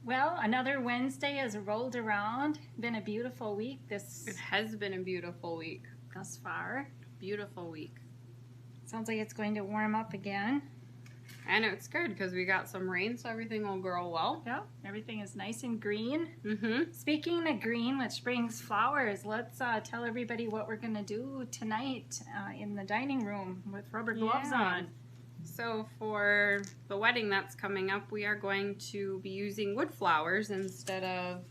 Well, another Wednesday has rolled around. Been a beautiful week It has been a beautiful week. thus far. Beautiful week. Sounds like it's going to warm up again. And it's good because we got some rain, so everything will grow well. Yeah, everything is nice and green. Mm-hmm. Speaking of green, which brings flowers, let's tell everybody what we're going to do tonight in the dining room with rubber gloves on. So for the wedding that's coming up, we are going to be using wood flowers instead of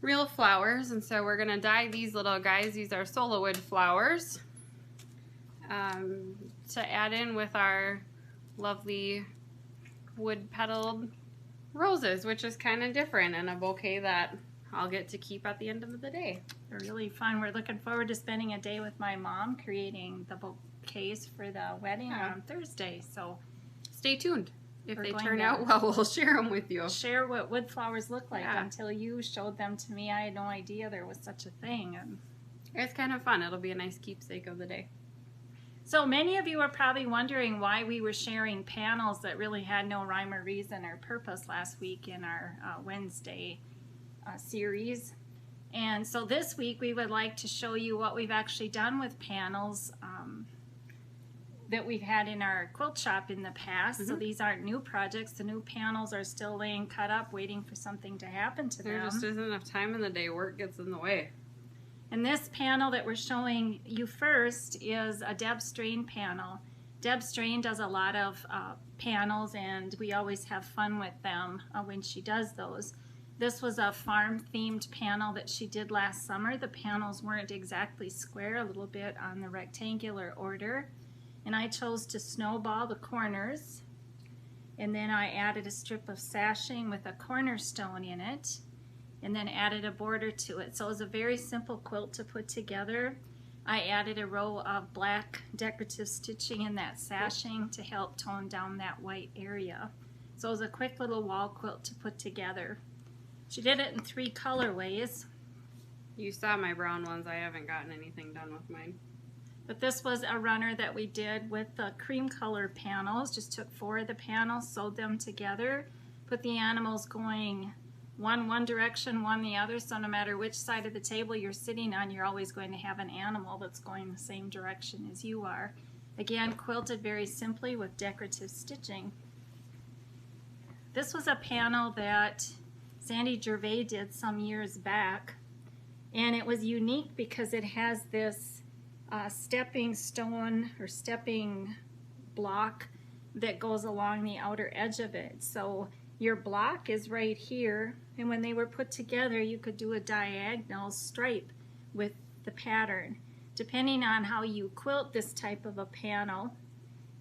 real flowers. And so we're going to dye these little guys. These are solo wood flowers to add in with our lovely wood petaled roses, which is kind of different, and a bouquet that I'll get to keep at the end of the day. They're really fun. We're looking forward to spending a day with my mom creating the bouquets for the wedding on Thursday. So stay tuned. If We're they going turn to- out well, we'll share them with you. share what wood flowers look like. Yeah. Until you showed them to me, I had no idea there was such a thing. And It's kind of fun. It'll be a nice keepsake of the day. so many of you are probably wondering why we were sharing panels that really had no rhyme or reason or purpose last week in our Wednesday series. And so this week we would like to show you what we've actually done with panels that we've had in our quilt shop in the past. So these aren't new projects. The new panels are still laying cut up, waiting for something to happen to There them. just isn't enough time in the day. Work gets in the way. And this panel that we're showing you first is a Deb Strain panel. Deb Strain does a lot of panels, and we always have fun with them when she does those. This was a farm-themed panel that she did last summer. The panels weren't exactly square, a little bit on the rectangular order. And I chose to snowball the corners. And then I added a strip of sashing with a cornerstone in it, and then added a border to it. So it was a very simple quilt to put together. I added a row of black decorative stitching in that sashing to help tone down that white area. So it was a quick little wall quilt to put together. She did it in 3 colorways, You saw my brown ones. I haven't gotten anything done with mine. but this was a runner that we did with the cream color panels. Just took 4 of the panels, sewed them together, put the animals going one direction, one the other, so no matter which side of the table you're sitting on, you're always going to have an animal that's going the same direction as you are. Again, quilted very simply with decorative stitching. This was a panel that Sandy Gervais did some years back, and it was unique because it has this stepping stone or stepping block that goes along the outer edge of it. So your block is right here, and when they were put together, you could do a diagonal stripe with the pattern. Depending on how you quilt this type of a panel,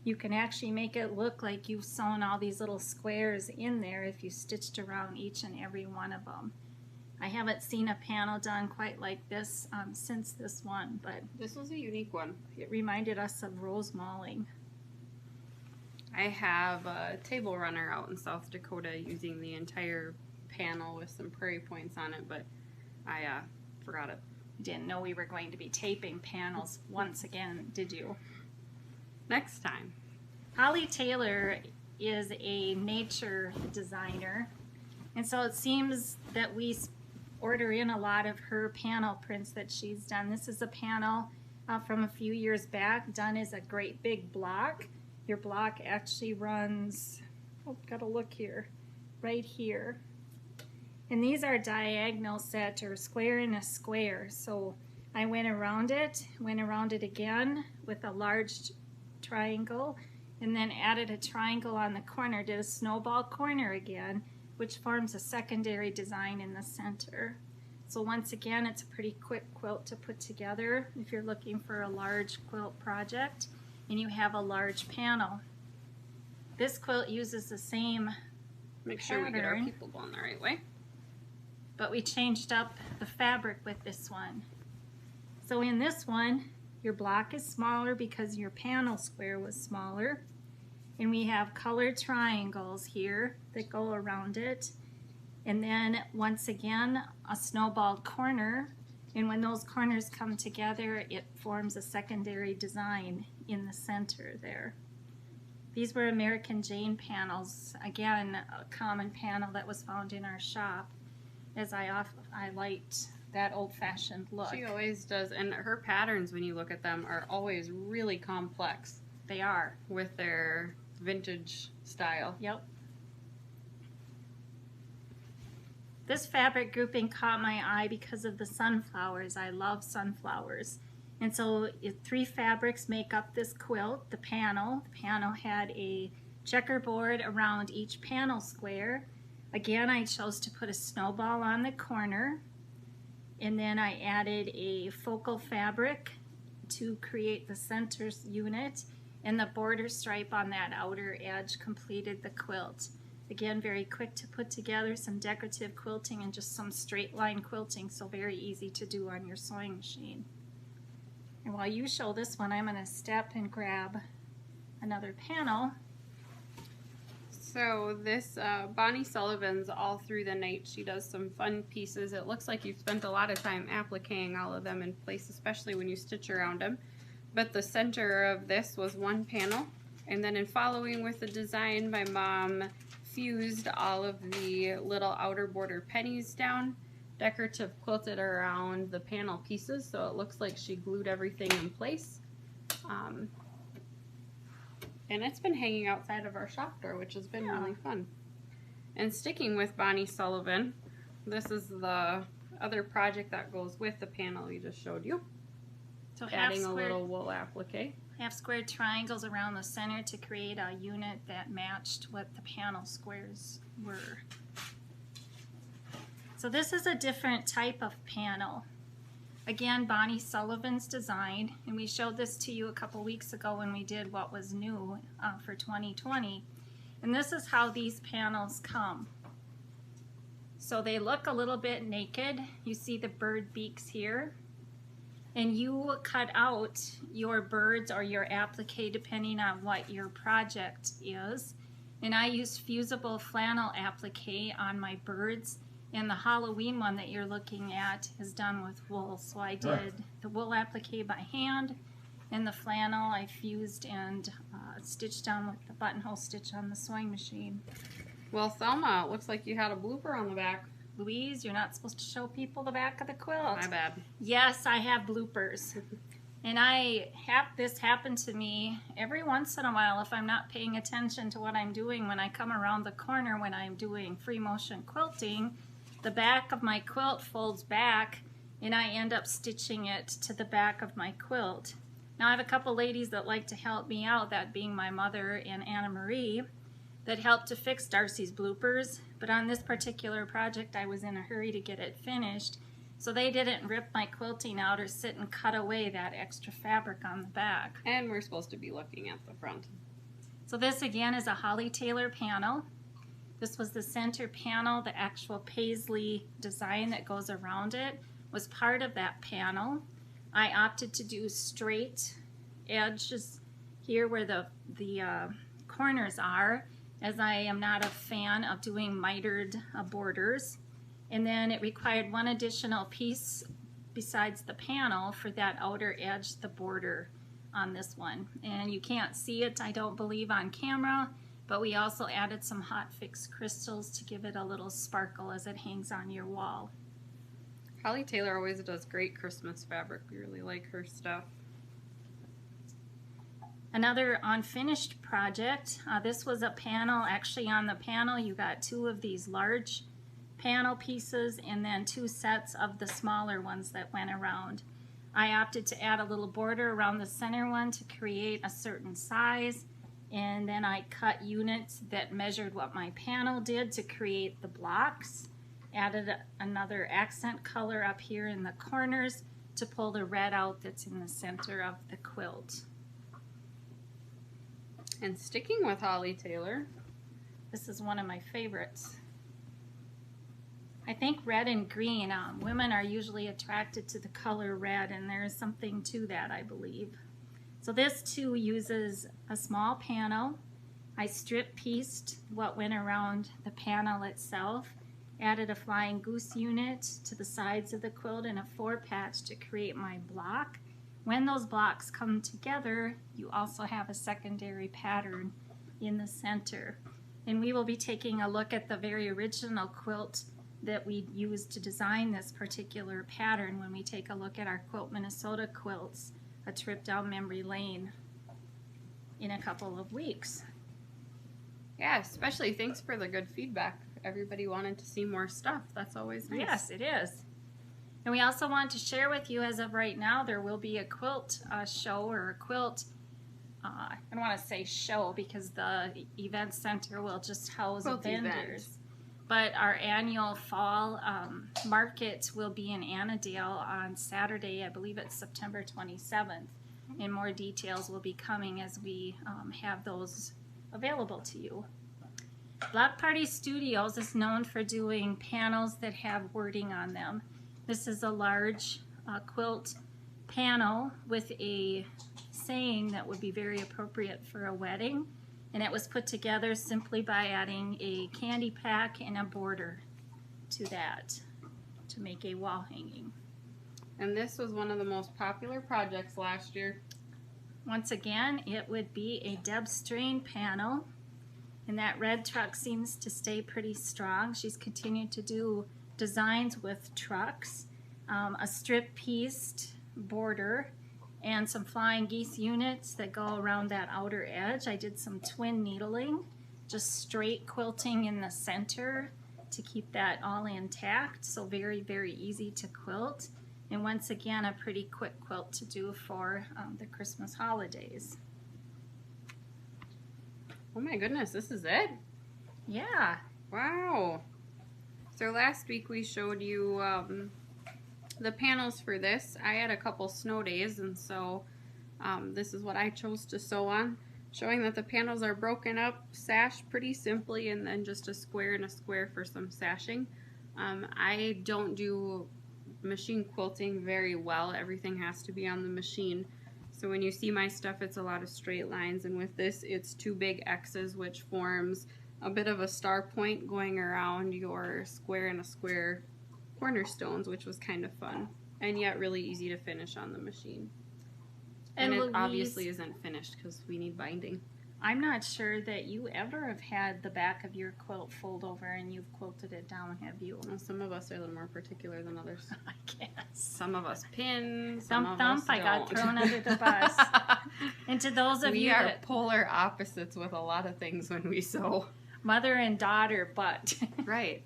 you can actually make it look like you've sewn all these little squares in there if you stitched around each and every one of them. I haven't seen a panel done quite like this since this one, but This was a unique one. it reminded us of rose malling. I have a table runner out in South Dakota using the entire panel with some prairie points on it, but I forgot it. Didn't know we were going to be taping panels once again, did you? Next time. Holly Taylor is a nature designer, and so it seems that we order in a lot of her panel prints that she's done. This is a panel from a few years back, done as a great big block. Your block actually runs, oh, gotta look here, right here. And these are diagonal set, or square in a square. So I went around it again with a large triangle, and then added a triangle on the corner, did a snowball corner again, which forms a secondary design in the center. So once again, it's a pretty quick quilt to put together if you're looking for a large quilt project and you have a large panel. This quilt uses the same Make sure we get our pattern, people going the right way. but we changed up the fabric with this one. So in this one, your block is smaller because your panel square was smaller. And we have colored triangles here that go around it. And then once again, a snowballed corner. And when those corners come together, it forms a secondary design in the center there. These were American Jane panels. Again, a common panel that was found in our shop, as I liked that old-fashioned look. She always does, and her patterns, when you look at them, are always really complex. They are. With their vintage style. Yep. This fabric grouping caught my eye because of the sunflowers. I love sunflowers. And so 3 fabrics make up this quilt. The panel had a checkerboard around each panel square. Again, I chose to put a snowball on the corner. And then I added a focal fabric to create the center unit. And the border stripe on that outer edge completed the quilt. Again, very quick to put together, some decorative quilting and just some straight line quilting, so very easy to do on your sewing machine. And while you show this one, I'm going to step and grab another panel. So this Bonnie Sullivan's all through the night. She does some fun pieces. It looks like you've spent a lot of time appliquing all of them in place, especially when you stitch around them. But the center of this was one panel, and then in following with the design, my mom fused all of the little outer border pennies down, decorative quilted around the panel pieces, so it looks like she glued everything in place. And it's been hanging outside of our shop door, which has been really fun. And sticking with Bonnie Sullivan, this is the other project that goes with the panel we just showed you. So adding a little wool applique. Half square triangles around the center to create a unit that matched what the panel squares were. So this is a different type of panel. Again, Bonnie Sullivan's design, and we showed this to you a couple weeks ago when we did what was new for 2020. And this is how these panels come. So they look a little bit naked. You see the bird beaks here. And you cut out your birds or your applique depending on what your project is. And I used fusible flannel applique on my birds, and the Halloween one that you're looking at is done with wool. So I did the wool applique by hand, and the flannel I fused and stitched down with the buttonhole stitch on the sewing machine. Well, Thelma, it looks like you had a blooper on the back. Louise, you're not supposed to show people the back of the quilt. My bad. Yes, I have bloopers. And this happened to me every once in a while if I'm not paying attention to what I'm doing when I come around the corner when I'm doing free motion quilting. The back of my quilt folds back and I end up stitching it to the back of my quilt. Now I have a couple ladies that like to help me out, that being my mother and Anna Marie, that helped to fix Darcy's bloopers, but on this particular project I was in a hurry to get it finished, so they didn't rip my quilting out or sit and cut away that extra fabric on the back. And we're supposed to be looking at the front. So this again is a Holly Taylor panel. This was the center panel. The actual paisley design that goes around it was part of that panel. I opted to do straight edges here where the corners are, as I am not a fan of doing mitered borders. And then it required one additional piece besides the panel for that outer edge, the border on this one. And you can't see it, I don't believe, on camera, but we also added some hot fix crystals to give it a little sparkle as it hangs on your wall. Holly Taylor always does great Christmas fabric. We really like her stuff. Another unfinished project, this was a panel. Actually on the panel you got 2 of these large panel pieces and then 2 sets of the smaller ones that went around. I opted to add a little border around the center one to create a certain size, and then I cut units that measured what my panel did to create the blocks. Added another accent color up here in the corners to pull the red out that's in the center of the quilt. And sticking with Holly Taylor, this is one of my favorites. I think red and green, women are usually attracted to the color red, and there's something to that, I believe. So this too uses a small panel. I strip pieced what went around the panel itself, added a flying goose unit to the sides of the quilt and a 4-patch to create my block. When those blocks come together, you also have a secondary pattern in the center. And we will be taking a look at the very original quilt that we used to design this particular pattern when we take a look at our Quilt Minnesota quilts, a trip down memory lane, in a couple of weeks. Yeah, especially thanks for the good feedback. Everybody wanted to see more stuff. That's always nice. Yes, it is. And we also want to share with you, as of right now, there will be a quilt show or a quilt, I don't want to say show because the event center will just house Quilt vendors. event. But our annual fall market will be in Annandale on Saturday, I believe it's September 27th. And more details will be coming as we have those available to you. Block Party Studios is known for doing panels that have wording on them. This is a large quilt panel with a saying that would be very appropriate for a wedding. And it was put together simply by adding a candy pack and a border to that to make a wall hanging. And this was one of the most popular projects last year. Once again, it would be a Deb Strain panel. And that red truck seems to stay pretty strong. She's continued to do designs with trucks, a strip pieced border, and some flying geese units that go around that outer edge. I did some twin needling, just straight quilting in the center to keep that all intact. So very, very easy to quilt. And once again, a pretty quick quilt to do for the Christmas holidays. Oh my goodness, this is it? Yeah. Wow. So last week we showed you the panels for this. I had a couple snow days, and so this is what I chose to sew on, showing that the panels are broken up, sashed pretty simply, and then just a square and a square for some sashing. I don't do machine quilting very well. Everything has to be on the machine. So when you see my stuff, it's a lot of straight lines, and with this, it's two big X's, which forms a bit of a star point going around your square and a square cornerstones, which was kind of fun and yet really easy to finish on the machine. And it obviously isn't finished because we need binding. I'm not sure that you ever have had the back of your quilt fold over and you've quilted it down, have you? Well, some of us are a little more particular than others. I guess. Some of us pin, some Thump of thump, us I got don't. thrown under the bus. And to those of we you are that polar opposites with a lot of things when we sew. mother and daughter, but Right.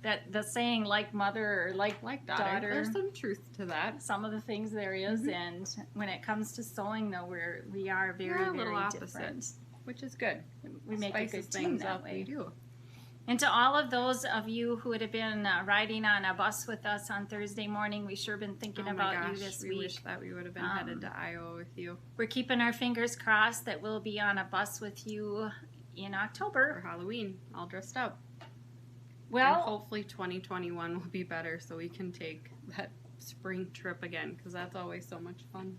that the saying like mother or like daughter. There's some truth to that. Some of the things there is, and when it comes to sewing, though, we are very, We're a little very opposite, different. which is good. We make a Spices good team things that up. way. We do. And to all of those of you who would have been riding on a bus with us on Thursday morning, we sure been thinking about you this we week. wish that we would have been headed to Iowa with you We're keeping our fingers crossed that we'll be on a bus with you in for October. Halloween, all dressed up. And Well, hopefully 2021 will be better so we can take that spring trip again, because that's always so much fun.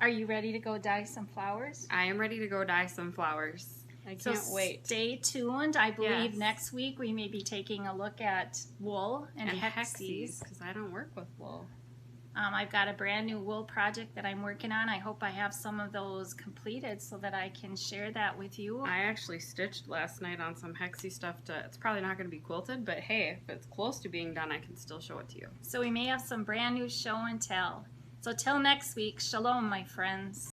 are you ready to go dye some flowers? I am ready to go dye some flowers. I can't wait. Stay tuned. I believe Yes. next week we may be taking a look at wool and hexies. because I don't work with wool. I've got a brand new wool project that I'm working on. I hope I have some of those completed so that I can share that with you. I actually stitched last night on some hexie stuff. It's probably not going to be quilted, but hey, if it's close to being done, I can still show it to you. So we may have some brand new show and tell. So till next week, shalom, my friends.